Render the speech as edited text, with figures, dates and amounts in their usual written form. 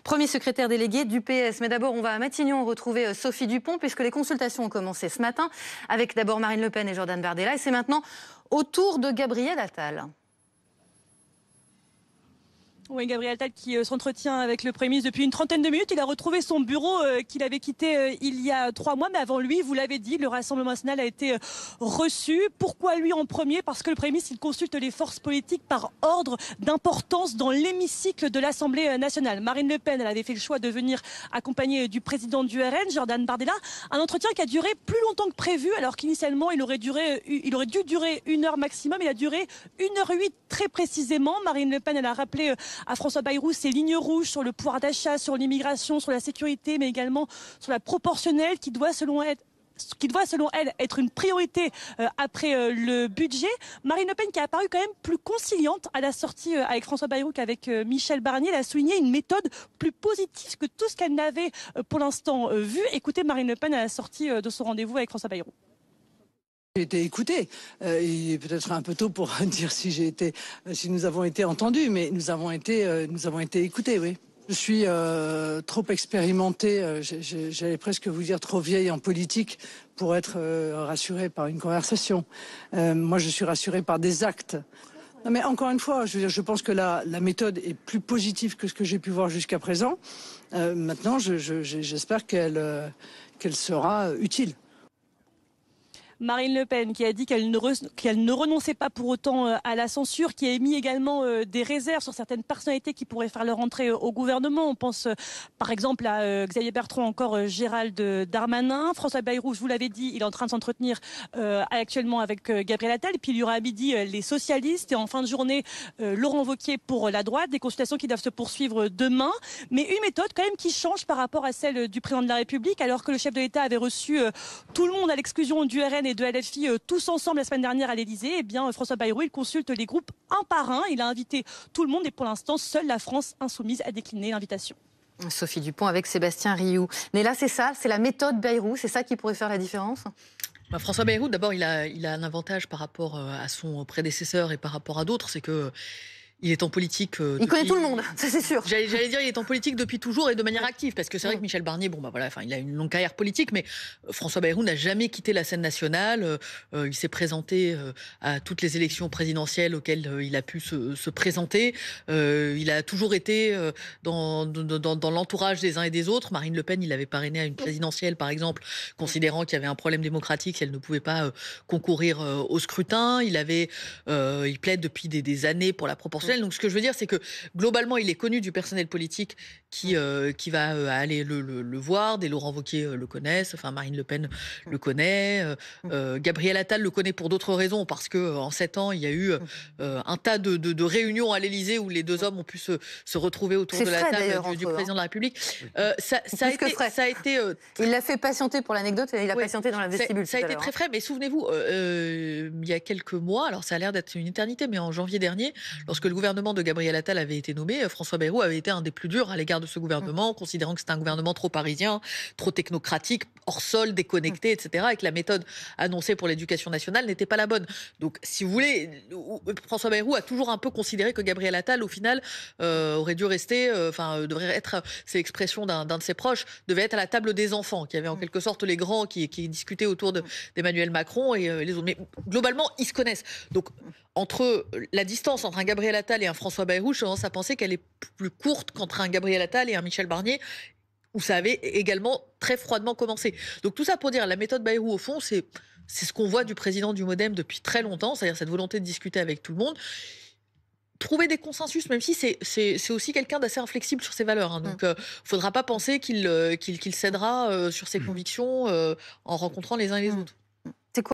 premier secrétaire délégué du PS. Mais d'abord, on va à Matignon retrouver Sophie Dupont, puisque les consultations ont commencé ce matin, avec d'abord Marine Le Pen et Jordan Bardella. Et c'est maintenant au tour de Gabriel Attal. Oui, Gabriel Attal qui s'entretient avec le Premier ministre depuis une trentaine de minutes. Il a retrouvé son bureau qu'il avait quitté il y a 3 mois. Mais avant lui, vous l'avez dit, le Rassemblement national a été reçu. Pourquoi lui en premier? Parce que le Premier ministre, il consulte les forces politiques par ordre d'importance dans l'hémicycle de l'Assemblée nationale. Marine Le Pen, elle avait fait le choix de venir accompagner du président du RN, Jordan Bardella. Un entretien qui a duré plus longtemps que prévu, alors qu'initialement, il aurait dû durer 1 heure maximum. Il a duré 1h08 très précisément. Marine Le Pen, elle a rappelé à François Bayrou ses lignes rouges sur le pouvoir d'achat, sur l'immigration, sur la sécurité, mais également sur la proportionnelle qui doit, selon elle, être une priorité après le budget. Marine Le Pen qui a apparu quand même plus conciliante à la sortie avec François Bayrou qu'avec Michel Barnier. Elle a souligné une méthode plus positive que tout ce qu'elle n'avait pour l'instant vu. Écoutez Marine Le Pen à la sortie de son rendez-vous avec François Bayrou. J'ai été écouté. Il est peut-être un peu tôt pour dire si nous avons été entendus, mais nous avons été écoutés, oui. Je suis trop expérimentée, j'allais presque vous dire trop vieille en politique pour être rassurée par une conversation. Moi, je suis rassurée par des actes. Non, mais encore une fois, je pense que la méthode est plus positive que ce que j'ai pu voir jusqu'à présent. Maintenant, j'espère qu'elle sera utile. Marine Le Pen qui a dit qu'elle ne renonçait pas pour autant à la censure, qui a émis également des réserves sur certaines personnalités qui pourraient faire leur entrée au gouvernement. On pense par exemple à Xavier Bertrand, encore Gérald Darmanin. François Bayrou, je vous l'avais dit, il est en train de s'entretenir actuellement avec Gabriel Attal. Et puis il y aura à midi les socialistes et en fin de journée Laurent Wauquiez pour la droite. Des consultations qui doivent se poursuivre demain. Mais une méthode quand même qui change par rapport à celle du président de la République, alors que le chef de l'État avait reçu tout le monde à l'exclusion du RN et de LFI tous ensemble la semaine dernière à l'Elysée. Eh bien, François Bayrou, il consulte les groupes un par un. Il a invité tout le monde et pour l'instant, seule la France insoumise a décliné l'invitation. Sophie Dupont avec Sébastien Rioux. Mais là, c'est ça, c'est la méthode Bayrou, c'est ça qui pourrait faire la différence? François Bayrou, d'abord, il a un avantage par rapport à son prédécesseur et par rapport à d'autres, c'est que il est en politique. Il connaît tout le monde, ça c'est sûr. J'allais dire, il est en politique depuis toujours et de manière active, parce que c'est vrai que Michel Barnier, il a une longue carrière politique, mais François Bayrou n'a jamais quitté la scène nationale. Il s'est présenté à toutes les élections présidentielles auxquelles il a pu se présenter. Il a toujours été dans l'entourage des uns et des autres. Marine Le Pen, il avait parrainé à une présidentielle, par exemple, considérant qu'il y avait un problème démocratique, elle ne pouvait pas concourir au scrutin. Il plaide depuis des années pour la proportionnelle. Donc ce que je veux dire, c'est que globalement, il est connu du personnel politique qui va aller le voir. Des Laurent Wauquiez le connaissent, enfin Marine Le Pen le connaît. Gabriel Attal le connaît pour d'autres raisons, parce que en 7 ans, il y a eu un tas de réunions à l'Élysée où les deux hommes ont pu se retrouver autour de la table du président de la République. Ça a été il l'a fait patienter pour l'anecdote, il a patienté dans la vestibule. Ça a été très frais, mais souvenez-vous, il y a quelques mois, alors ça a l'air d'être une éternité, mais en janvier dernier, lorsque le gouvernement de Gabriel Attal avait été nommé, François Bayrou avait été un des plus durs à l'égard de ce gouvernement, considérant que c'était un gouvernement trop parisien, trop technocratique, hors sol, déconnecté, etc., et que la méthode annoncée pour l'éducation nationale n'était pas la bonne. Donc, si vous voulez, François Bayrou a toujours un peu considéré que Gabriel Attal, au final, aurait dû rester, devrait être, c'est l'expression d'un de ses proches, devait être à la table des enfants, qui avait en quelque sorte les grands qui discutaient autour d'Emmanuel Macron et les autres. Mais globalement, ils se connaissent. Donc, la distance entre un Gabriel Attal et un François Bayrou, je tendance à penser qu'elle est plus courte qu'entre un Gabriel Attal et un Michel Barnier, où ça avait également très froidement commencé. Donc tout ça pour dire, la méthode Bayrou, au fond, c'est ce qu'on voit du président du MoDem depuis très longtemps, c'est-à-dire cette volonté de discuter avec tout le monde, trouver des consensus, même si c'est aussi quelqu'un d'assez inflexible sur ses valeurs. Hein. Donc, faudra pas penser qu'il cédera sur ses convictions en rencontrant les uns et les autres.